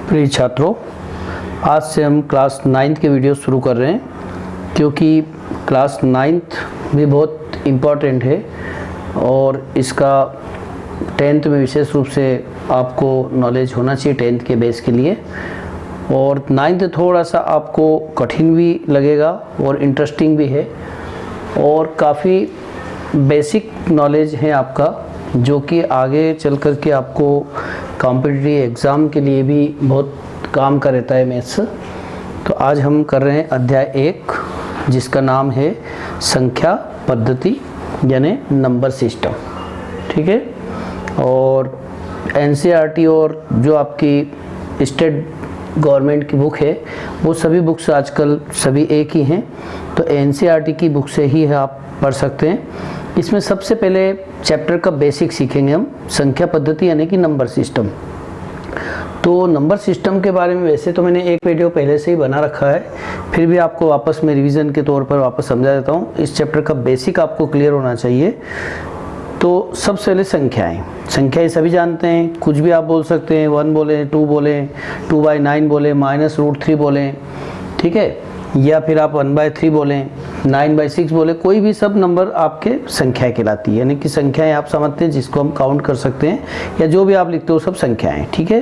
प्रिय छात्रों, आज से हम क्लास 9th के वीडियो शुरू कर रहे हैं क्योंकि क्लास 9th भी बहुत इम्पॉर्टेंट है और इसका 10th में विशेष रूप से आपको नॉलेज होना चाहिए 10th के बेस के लिए। और 9th थोड़ा सा आपको कठिन भी लगेगा और इंटरेस्टिंग भी है और काफ़ी बेसिक नॉलेज है आपका, जो कि आगे चल कर के आपको कॉम्पिटिटिव एग्ज़ाम के लिए भी बहुत काम का रहता है मैथ्स। तो आज हम कर रहे हैं अध्याय 1, जिसका नाम है संख्या पद्धति यानी नंबर सिस्टम। ठीक है, और एनसीईआरटी और जो आपकी स्टेट गवर्नमेंट की बुक है वो सभी बुक्स आजकल सभी एक ही हैं, तो एनसीईआरटी की बुक से ही आप पढ़ सकते हैं। इसमें सबसे पहले चैप्टर का बेसिक सीखेंगे हम, संख्या पद्धति यानी कि नंबर सिस्टम। तो नंबर सिस्टम के बारे में वैसे तो मैंने एक वीडियो पहले से ही बना रखा है, फिर भी आपको वापस मैं रिवीजन के तौर पर वापस समझा देता हूँ। इस चैप्टर का बेसिक आपको क्लियर होना चाहिए। तो सबसे पहले संख्याएं सभी जानते हैं, कुछ भी आप बोल सकते हैं, 1 बोलें, 2 बोलें, 2/9 बोलें, -√3 बोलें, ठीक है, या फिर आप 1/3 बोलें, 9/6 बोले, कोई भी सब नंबर आपके संख्याएं कहलाती है। यानी कि संख्याएं आप समझते हैं जिसको हम काउंट कर सकते हैं, या जो भी आप लिखते हो सब संख्याएं। ठीक है,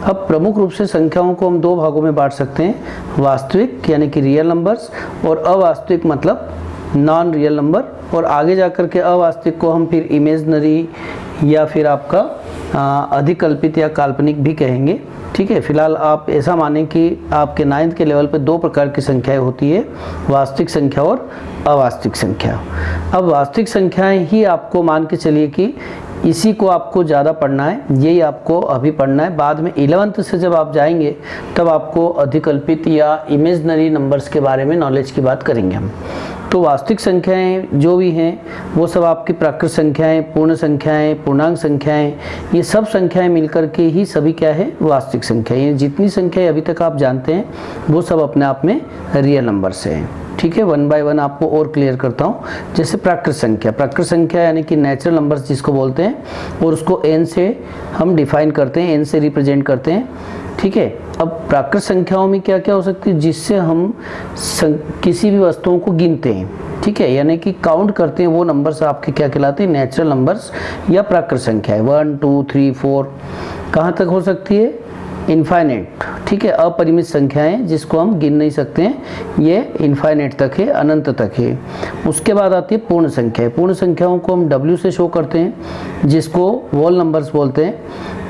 अब प्रमुख रूप से संख्याओं को हम 2 भागों में बांट सकते हैं, वास्तविक यानी कि रियल नंबर्स और अवास्तविक मतलब नॉन रियल नंबर। और आगे जाकर के अवास्तविक को हम फिर इमेजनरी या फिर आपका अधिकल्पित या काल्पनिक भी कहेंगे। ठीक है, फिलहाल आप ऐसा मानें कि आपके 9th के लेवल पे 2 प्रकार की संख्याएं होती है, वास्तविक संख्या और अवास्तविक संख्या। अब वास्तविक संख्याएं ही आपको मान के चलिए कि इसी को आपको ज़्यादा पढ़ना है, यही आपको अभी पढ़ना है। बाद में 11th से जब आप जाएंगे तब आपको अधिकल्पित या इमेजनरी नंबर्स के बारे में नॉलेज की बात करेंगे हम। तो वास्तविक संख्याएं जो भी हैं वो सब आपकी प्राकृत संख्याएं, पूर्ण संख्याएं, पूर्णांक संख्याएं, ये सब संख्याएं मिलकर के ही सभी क्या है, वास्तविक संख्या। ये जितनी संख्याएं अभी तक आप जानते हैं वो सब अपने आप में रियल नंबर से हैं। ठीक है, 1 बाय 1 आपको और क्लियर करता हूँ। जैसे प्राकृत संख्या यानी कि नेचुरल नंबर्स जिसको बोलते हैं, और उसको n से हम डिफाइन करते हैं, n से रिप्रेजेंट करते हैं। ठीक है, अब प्राकृत संख्याओं में क्या क्या हो सकती है, जिससे हम किसी भी वस्तुओं को गिनते हैं। ठीक है, यानी कि काउंट करते हैं, वो नंबर्स आपके क्या कहलाते हैं, नेचुरल नंबर्स या प्राकृत संख्या है। 1 2 3 4 कहाँ तक हो सकती है, इनफाइनेट। ठीक है, अपरिमित संख्याएं जिसको हम गिन नहीं सकते हैं, ये इनफाइनेट तक है, अनंत तक है। उसके बाद आती है पूर्ण संख्याएं। पूर्ण संख्याओं को हम W से शो करते हैं, जिसको होल नंबर्स बोलते हैं।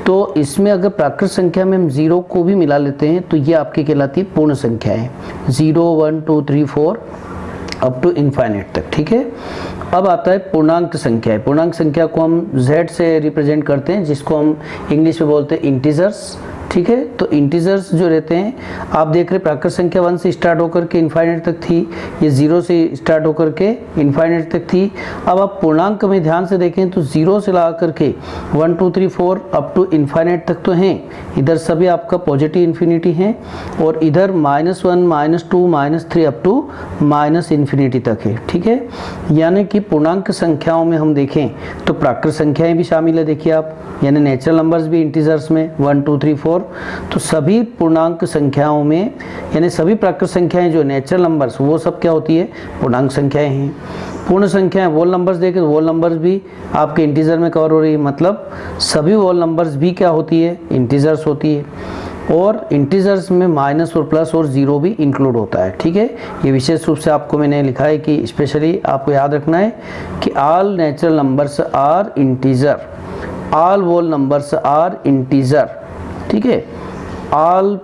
तो इसमें अगर प्राकृत संख्या में हम 0 को भी मिला लेते हैं तो ये आपकी कहलाती है पूर्ण संख्याएं, 0 1 2 3 4 अप टू इनफाइनेट तक। ठीक है, अब आता है पूर्णांक संख्या। पूर्णांक संख्या को हम Z से रिप्रेजेंट करते हैं, जिसको हम इंग्लिश में बोलते हैं इंटीजर्स। ठीक है, तो इंटीजर्स जो रहते हैं, आप देख रहे प्राकृत संख्या 1 से स्टार्ट होकर के इनफाइनेट तक थी, ये 0 से स्टार्ट होकर के इनफाइनेट तक थी। अब आप पूर्णांक में ध्यान से देखें तो 0 से लगा करके 1 2 3 4 अप टू इनफाइनेट तक तो हैं, इधर सभी आपका पॉजिटिव इन्फिनिटी हैं, और इधर -1 -2 -3 अप टू -इन्फिनिटी तक है। ठीक है, यानी कि पूर्णांक संख्याओं में हम देखें तो प्राकृत संख्याएं भी शामिल है, देखिए आप, यानी नेचुरल नंबर्स भी इंटीजर्स में 1 2 3 4। तो सभी पूर्णांक संख्याओं में, यानी सभी प्राकृत संख्याएं जो नेचुरल नंबर्स, वो सब क्या होती है, पूर्णांक संख्याएं हैं। पूर्ण संख्याएं वोल नंबर्स देखें तो वोल नंबर्स भी आपके इंटीजर में कवर हो रही है, मतलब सभी वोल नंबर्स भी क्या होती है, इंटीजर्स होती है। और इंटीजर्स में माइनस और प्लस और 0 भी इंक्लूड होता है। ठीक है, ये विशेष रूप से आपको मैंने लिखा है कि स्पेशली आपको याद रखना है कि all natural numbers are integer, all whole numbers are integer. ठीक है, all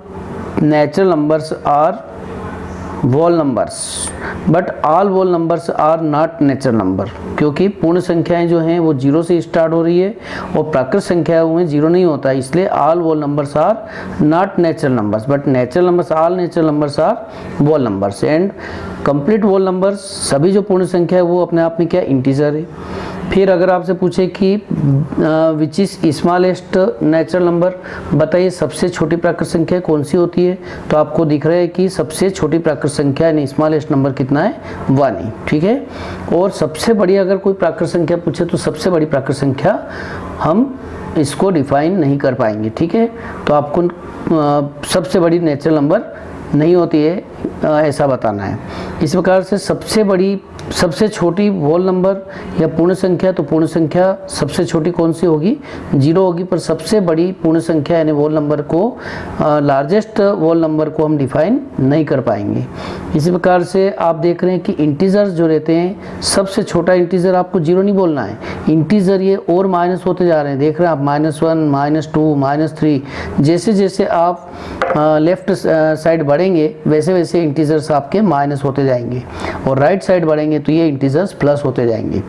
natural numbers are whole numbers but all whole numbers are not natural number, क्योंकि पूर्ण संख्याएं जो हैं वो 0 से स्टार्ट हो रही है और प्राकृत संख्याओं में 0 नहीं होता है, इसलिए all whole numbers are not natural numbers but natural numbers, all natural numbers are whole numbers and complete whole numbers. सभी जो पूर्ण संख्या है वो अपने आप में क्या, इंटीजर है। फिर अगर आपसे पूछे कि which is smallest natural number, बताइए सबसे छोटी प्राकृतिक संख्या कौन सी होती है, तो आपको दिख रहा है कि सबसे छोटी प्राकृतिक संख्या यानी स्मॉलेस्ट नंबर कितना है, 1 ही, ठीक है। और सबसे बड़ी अगर कोई प्राकृतिक संख्या पूछे तो सबसे बड़ी प्राकृतिक संख्या हम इसको डिफाइन नहीं कर पाएंगे, ठीक है। तो आपको सबसे बड़ी नेचुरल नंबर नहीं होती है ऐसा बताना है। इस प्रकार से सबसे बड़ी सबसे छोटी होल नंबर या पूर्ण संख्या, तो पूर्ण संख्या सबसे छोटी कौन सी होगी, 0 होगी, पर सबसे बड़ी पूर्ण संख्या यानी होल नंबर को लार्जेस्ट होल नंबर को हम डिफाइन नहीं कर पाएंगे। इसी प्रकार से आप देख रहे हैं कि इंटीजर्स जो रहते हैं, सबसे छोटा इंटीजर आपको 0 नहीं बोलना है, इंटीजर ये और माइनस होते जा रहे हैं, देख रहे हैं आप -1 -2 -3, जैसे जैसे आप लेफ्ट साइड बढ़ेंगे वैसे वैसे इंटीजर्स आपके माइनस होते जाएंगे, और राइट साइड बढ़ेंगे तो ये इंटीजर्स प्लस होते जाएंगे।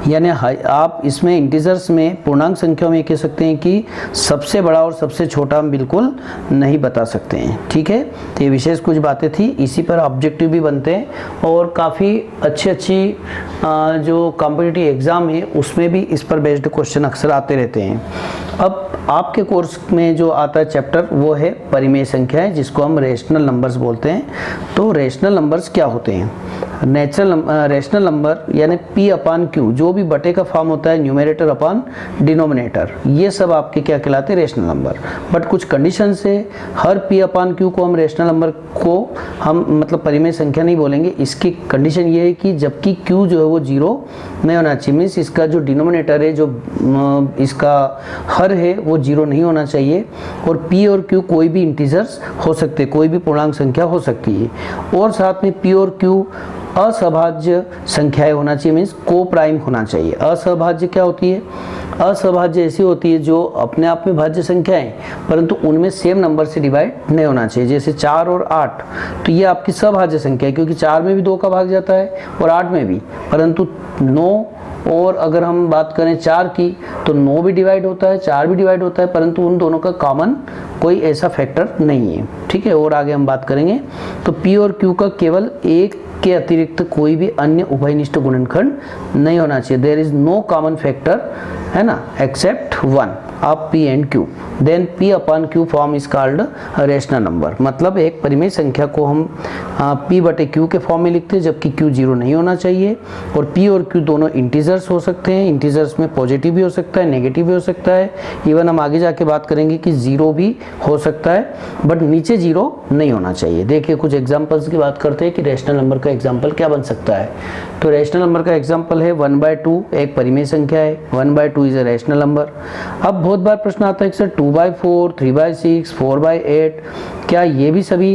यानी आप इसमें इंटीजर्स में पूर्णांक संख्याओं में कह सकते हैं कि सबसे बड़ा और सबसे छोटा हम बिल्कुल नहीं बता सकते हैं, ठीक है। तो ये विशेष कुछ बातें थी, इसी पर ऑब्जेक्टिव भी बनते हैं और काफ़ी अच्छी जो कॉम्पिटिटिव एग्ज़ाम है उसमें भी इस पर बेस्ड क्वेश्चन अक्सर आते रहते हैं। अब आपके कोर्स में जो आता है चैप्टर वो है परिमेय संख्याएं, जिसको हम रेशनल नंबर्स बोलते हैं। तो रेशनल नंबर्स क्या होते हैं, रेशनल नंबर यानी P/Q, जो भी बटे का फॉर्म होता है न्यूमरेटर अपॉन डिनोमिनेटर, ये सब आपके क्या कहलाते हैं, रेशनल नंबर। बट कुछ कंडीशन से हर P/Q को हम रेशनल नंबर को हम मतलब परिमेय संख्या नहीं बोलेंगे। इसकी कंडीशन ये है कि जबकि Q जो है वो 0 नहीं होना चाहिए, मीन्स इसका जो डिनोमिनेटर है, जो इसका हर है वो 0 नहीं होना चाहिए, और P और Q कोई भी इंटीजर्स हो सकते, कोई भी पूर्णांक संख्या हो सकती है, और साथ में P और Q असहभाज्य संख्याएं होना चाहिए, मीन्स को प्राइम होना चाहिए। असहभाज्य क्या होती है, असहभाज्य ऐसी होती है जो अपने आप में भाज्य संख्याएं परंतु उनमें सेम नंबर से डिवाइड नहीं होना चाहिए, जैसे 4 और 8, तो ये आपकी सभाज्य संख्या है क्योंकि 4 में भी 2 का भाग जाता है और 8 में भी, परंतु 9 और अगर हम बात करें 4 की तो 9 भी डिवाइड होता है, 4 भी डिवाइड होता है, परंतु उन दोनों का कॉमन कोई ऐसा फैक्टर नहीं है, ठीक है। और आगे हम बात करेंगे। तो P और Q का केवल एक के अतिरिक्त कोई भी अन्य उभयनिष्ठ गुणनखंड नहीं होना चाहिए, there is no common factor, है ना, except 1 of P and Q, then P/Q form is called rational number. मतलब एक परिमेय संख्या को हम P/Q के फॉर्म में लिखते हैं, जबकि Q 0 नहीं होना चाहिए, और P और Q दोनों इंटीजर्स हो सकते हैं, इंटीजर्स में पॉजिटिव भी हो सकता है, नेगेटिव भी हो सकता है, इवन हम आगे जाके बात करेंगे कि 0 भी हो सकता है, बट नीचे 0 नहीं होना चाहिए। देखिए कुछ एग्जांपल्स की बात करते हैं कि रेशनल नंबर का एग्जांपल क्या बन सकता है। तो रेशनल नंबर का एग्जांपल है 1/2, एक परिमेय संख्या है, 1/2 इज अ रेशनल नंबर। अब बहुत बार प्रश्न आता है कि सर 2/4, 3/6, 4/8 क्या ये भी सभी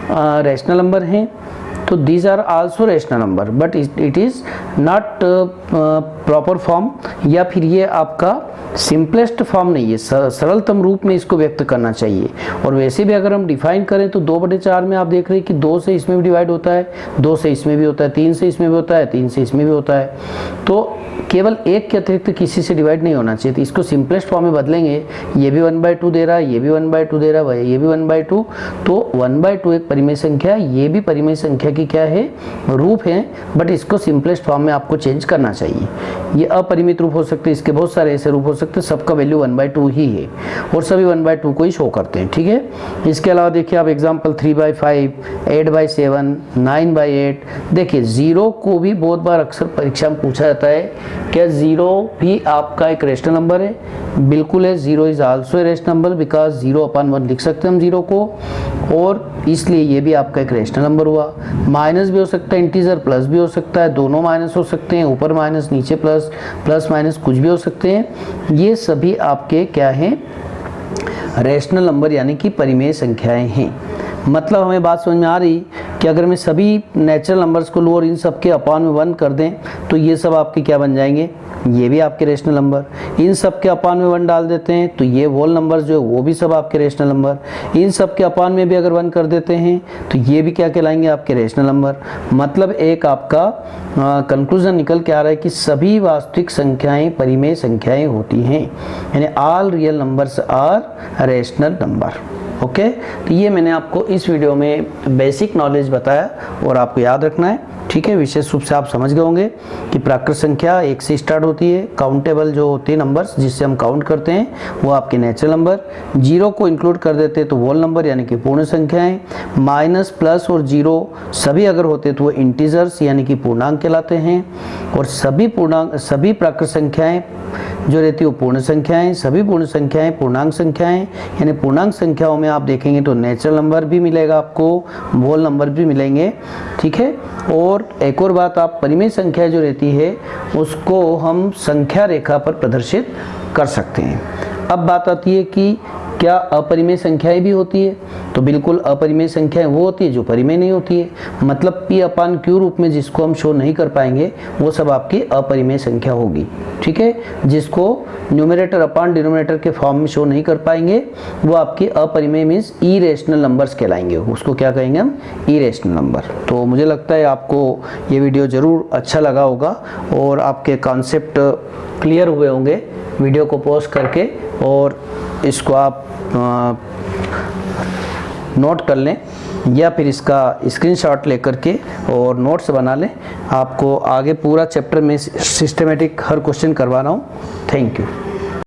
रेशनल नंबर हैं? तो these are also rational number, but it is not proper form, या फिर ये आपका सिंपलेस्ट फॉर्म नहीं है, सरलतम रूप में इसको व्यक्त करना चाहिए। और वैसे भी अगर हम डिफाइन करें तो 2/4 में आप देख रहे हैं कि 2 से इसमें भी डिवाइड होता है, 2 से इसमें भी होता है, 3 से इसमें भी होता है, 3 से इसमें भी होता है, तो केवल एक के अतिरिक्त किसी से डिवाइड नहीं होना चाहिए। तो इसको सिंपलेस्ट फॉर्म में बदलेंगे, ये भी 1/2 दे रहा है, ये भी 1/2 दे रहा है, ये भी 1/2, तो 1/2 एक परिमेय संख्या, ये भी परिमेय संख्या की क्या है, रूप है, बट इसको सिंपलेस्ट फॉर्म में आपको चेंज करना चाहिए। ये अपरिमित रूप हो सकते हैं, इसके बहुत सारे ऐसे रूप हो सकते हैं, सबका वैल्यू 1/2 ही है और सभी 1/2 को ही शो करते हैं, ठीक है। इसके अलावा देखिए आप एग्जांपल 3/5, 8/7, 9/8, देखिए 0 को भी बहुत बार अक्सर परीक्षा में पूछा जाता है, क्या 0 भी आपका एक रेशनल नंबर है? बिल्कुल है, 0 is also a rational number, because 0/1 लिख सकते हैं हम 0 को, और इसलिए ये भी आपका एक रेशनल नंबर हुआ। माइनस भी हो सकता है इंटीजर, प्लस भी हो सकता है, दोनों माइनस हो सकते हैं, ऊपर माइनस नीचे प्लस, प्लस माइनस कुछ भी हो सकते हैं। ये सभी आपके क्या हैं, रेशनल नंबर यानी कि परिमेय संख्याएं हैं। मतलब हमें बात समझ में आ रही कि अगर मैं सभी नेचुरल नंबर्स को लूँ और इन सब के अपॉन में 1 कर दें तो ये सब आपके क्या बन जाएंगे, ये भी आपके रेशनल नंबर। इन सब के अपॉन में 1 डाल देते हैं तो ये होल नंबर्स जो है वो भी सब आपके रेशनल नंबर। इन सब के अपॉन में भी अगर 1 कर देते हैं तो ये भी क्या कहलाएंगे, आपके रेशनल नंबर। मतलब एक आपका कंक्लूजन निकल के आ रहा है कि सभी वास्तविक संख्याएं परिमेय संख्याएं होती हैं, यानी all real numbers are rational number. Okay, तो ये मैंने आपको इस वीडियो में बेसिक नॉलेज बताया और आपको याद रखना है, ठीक है। विशेष रूप से आप समझ गए होंगे कि प्राकृत संख्या 1 से स्टार्ट होती है। काउंटेबल जो होती है नंबर्स जिससे हम काउंट करते हैं वो आपके नेचुरल नंबर, 0 को इंक्लूड कर देते हैं तो होल नंबर यानी कि पूर्ण संख्याएं, माइनस, प्लस और 0 सभी अगर होते तो वो इंटीजर्स यानी कि पूर्णांक कहलाते हैं। और सभी प्राकृत संख्याएं जो रहती है वो पूर्ण संख्याएं, सभी पूर्ण संख्याएं पूर्णांक संख्याएं, यानी पूर्णांक संख्याओं में आप देखेंगे तो नेचुरल नंबर भी मिलेगा आपको, होल नंबर भी मिलेंगे, ठीक है। और एक और बात, आप परिमेय संख्या जो रहती है उसको हम संख्या रेखा पर प्रदर्शित कर सकते हैं। अब बात आती है कि क्या अपरिमेय संख्याएं भी होती है, तो बिल्कुल अपरिमेय संख्याएं वो होती है जो परिमेय नहीं होती है, मतलब P/Q रूप में जिसको हम शो नहीं कर पाएंगे वो सब आपकी अपरिमेय संख्या होगी, ठीक है। जिसको न्यूमरेटर अपॉन डिनोमिनेटर के फॉर्म में शो नहीं कर पाएंगे वो आपकी अपरिमेय मीन्स इरेशनल नंबर्स कहलाएंगे, उसको क्या कहेंगे हम, इरेशनल नंबर। तो मुझे लगता है आपको ये वीडियो ज़रूर अच्छा लगा होगा और आपके कॉन्सेप्ट क्लियर हुए होंगे। वीडियो को पॉज करके और इसको आप नोट कर लें या फिर इसका स्क्रीनशॉट लेकर के और नोट्स बना लें। आपको आगे पूरा चैप्टर में सिस्टमेटिक हर क्वेश्चन करवा रहा हूँ। Thank you.